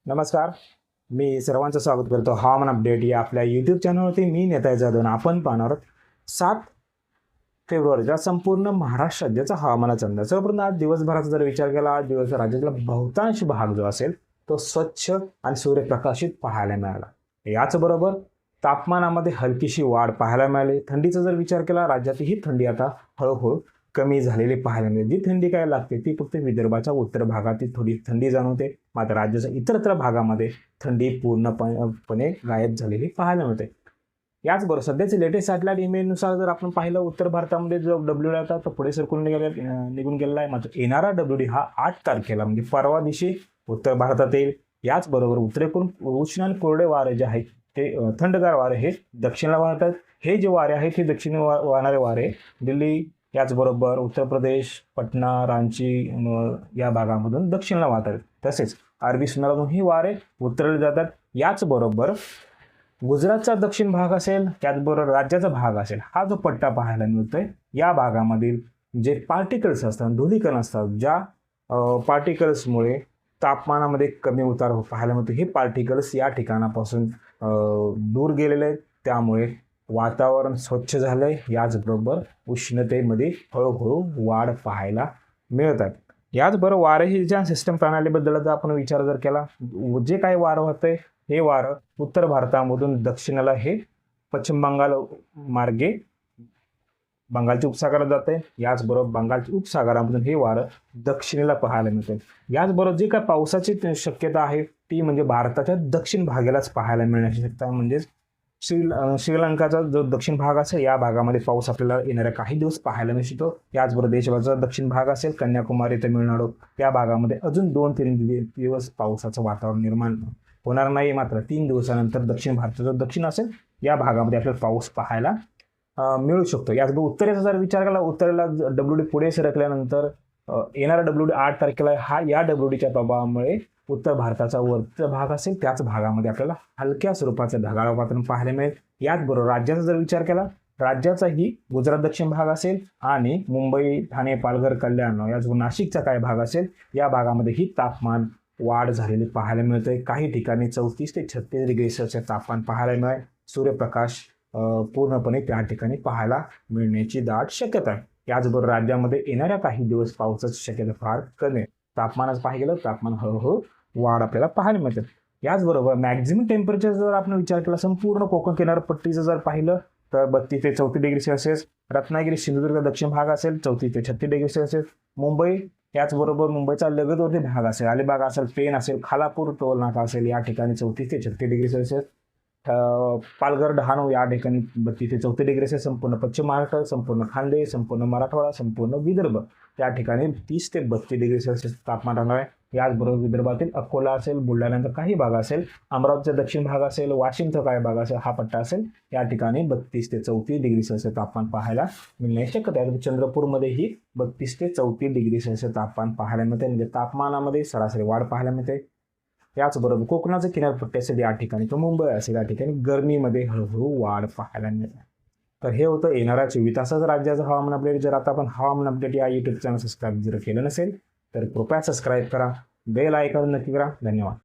नमस्कार. मी सर्वांचं स्वागत करतो हवामान अपडेट या आपल्या यूट्यूब चॅनलवरती. मी नेता जाधव. आपण पाहणार आहोत 7 फेब्रुवारीचा संपूर्ण महाराष्ट्र राज्याचा हवामानाचा अंदाज. सर्वप्रथम आज दिवसभराचा जर विचार केला, आज दिवस राज्यातला बहुतांश भाग जो असेल तो स्वच्छ आणि सूर्यप्रकाशित पाहायला मिळाला. याचबरोबर तापमानामध्ये हलकीशी वाढ पाहायला मिळाली. थंडीचा जर विचार केला, राज्यातली ही थंडी आता हळूहळू कमी झालेली पाहायला मिळते. जी थंडी काय लागते ती फक्त विदर्भाच्या उत्तर भागातील थोडी थंडी जाणवते, मात्र राज्याच्या इतरत्र भागामध्ये थंडी पूर्णपणे गायब झालेली पाहायला मिळते. याचबरोबर सध्याचे लेटेस्ट सॅटेलाइट इमेजनुसार जर आपण पाहिलं, उत्तर भारतामध्ये जो WD होता तो पुढे सरकून निघून गेलेला आहे. मात्र येणारा WD हा 8 तारखेला म्हणजे परवा दिवशी उत्तर भारतात येईल. याचबरोबर उत्तरेकडून उष्ण आणि कोरडे वारे जे आहेत ते थंडगार वारे हे दक्षिणला वाहतात. हे जे वारे आहेत हे दक्षिण वाहणारे वारे दिल्ली, याचबरोबर उत्तर प्रदेश, पटना, रांची या भागामधून दक्षिणला वाहतात. तसेच अरबी समुद्रातून ही वारे उत्तरेला जातात. याचबरोबर गुजरातचा दक्षिण भाग असेल, त्याचबरोबर राज्याचा भाग असेल, हा जो पट्टा पाहायला मिळतोय या भागामधील जे पार्टिकल्स असतात, धूलिकण असतात, ज्या पार्टिकल्समुळे तापमानामध्ये कमी उतार पाहायला मिळतो, हे पार्टिकल्स या ठिकाणापासून दूर गेलेले आहेत. त्यामुळे वातावरण स्वच्छ झालंय. याचबरोबर उष्णतेमध्ये हळूहळू वाढ पाहायला मिळतात. याचबरोबर वाऱ्याच्या सिस्टम प्रणालीबद्दल जर आपण विचार जर केला, जे काही वारं होतंय हे वारं उत्तर भारतामधून दक्षिणेला हे पश्चिम बंगाल मार्गे बंगालच्या उपसागरात जाते. याचबरोबर बंगालच्या उपसागरामधून हे वारं दक्षिणेला पाहायला मिळते. याचबरोबर जे काय पावसाची शक्यता आहे ती म्हणजे भारताच्या दक्षिण भागालाच पाहायला मिळण्याची शक्यता. म्हणजेच श्रीलंकाचा जो दक्षिण भाग असेल या भागामध्ये पाऊस आपल्याला येणाऱ्या काही दिवस पाहायला मिळतो. याचबरोबर देशभराचा दक्षिण भाग असेल, कन्याकुमारी, तमिळनाडू या भागामध्ये अजून 2-3 दिवस पावसाचं वातावरण निर्माण होणार नाही. मात्र 3 दिवसानंतर दक्षिण भारताचा दक्षिण असेल या भागामध्ये आपल्याला पाऊस पाहायला मिळू शकतो. याचबरोबर उत्तरेचा जर विचार केला, उत्तरेला WD पुढे सरकल्यानंतर येणारा WD 8 तारखेला हा या WDच्या प्रभावामुळे उत्तर भारताचा वरचा भाग असेल त्याच भागामध्ये आपल्याला हलक्या स्वरूपाचं ढगाळ वातावरण पाहायला मिळेल. याचबरोबर राज्याचा जर विचार केला, राज्याचाही गुजरात दक्षिण भाग असेल आणि मुंबई, ठाणे, पालघर, कल्याण, याचबरोबर नाशिकचा काय भाग असेल या भागामध्ये ही तापमान वाढ झालेली पाहायला मिळते. काही ठिकाणी 34 ते 36 डिग्री सेल्सिअस तापमान पाहायला मिळेल. सूर्यप्रकाश पूर्णपणे त्या ठिकाणी पाहायला मिळण्याची दाट शक्यता आहे. याचबरोबर राज्यामध्ये येणाऱ्या काही दिवस पावसाची शक्यता फार कमी आहे. तापमानाचं पाहिलं गेलं तापमान हळूहळू वाढ आपल्याला पाहायला मिळते. याचबरोबर मॅक्झिमम टेम्परेचर जर आपण विचार केला, संपूर्ण कोकण किनारपट्टीचं जर पाहिलं तर 32 ते 34 डिग्री सेल्सिअस, रत्नागिरी, सिंधुदुर्ग दक्षिण भाग असेल 34 ते 36 डिग्री सेल्सिअस, मुंबई, याचबरोबर मुंबईचा लगतवरती भाग असेल, अलिबाग असेल, पेण असेल, खालापूर टोल नाका असेल या ठिकाणी 34 ते 36 डिग्री सेल्सिअस, पालघर, डहाणू या ठिकाणी 32 ते 34 डिग्री सेल्सिअस, संपूर्ण पश्चिम महाराष्ट्र, संपूर्ण खानदेश, संपूर्ण मराठवाडा, संपूर्ण विदर्भ त्या ठिकाणी 30 ते 32 डिग्री सेल्सिअस तापमान राहणार आहे. याचबरोबर विदर्भातील अकोला असेल, बुलढाण्याचा काही भाग असेल, अमरावतीचा दक्षिण भाग असेल, वाशिमचा काही भाग असेल, हा पट्टा असेल या ठिकाणी 32 ते 34 डिग्री सेल्सिअस तापमान पाहायला मिळण्याची शक्यता आहे. चंद्रपूरमध्येही 32 ते 34 डिग्री सेल्सिअस तापमान पाहायला मिळते. म्हणजे तापमानामध्ये सरासरी वाढ पाहायला मिळते. याचबरोबर कोकणाचे किनारपट्टी असेल या ठिकाणी किंवा मुंबई असेल या ठिकाणी गरमीमध्ये हळूहळू वाढ पाहायला मिळते. तर हे होतं येणाऱ्या 24 तासाचं राज्याचं हवामान अपडेट. जर आता आपण हवामान अपडेट या यूट्यूब चॅनल सबस्क्राईब जर केलं नसेल तर कृपया सबस्क्राईब करा, बेल आयकॉन नक्की करा. धन्यवाद.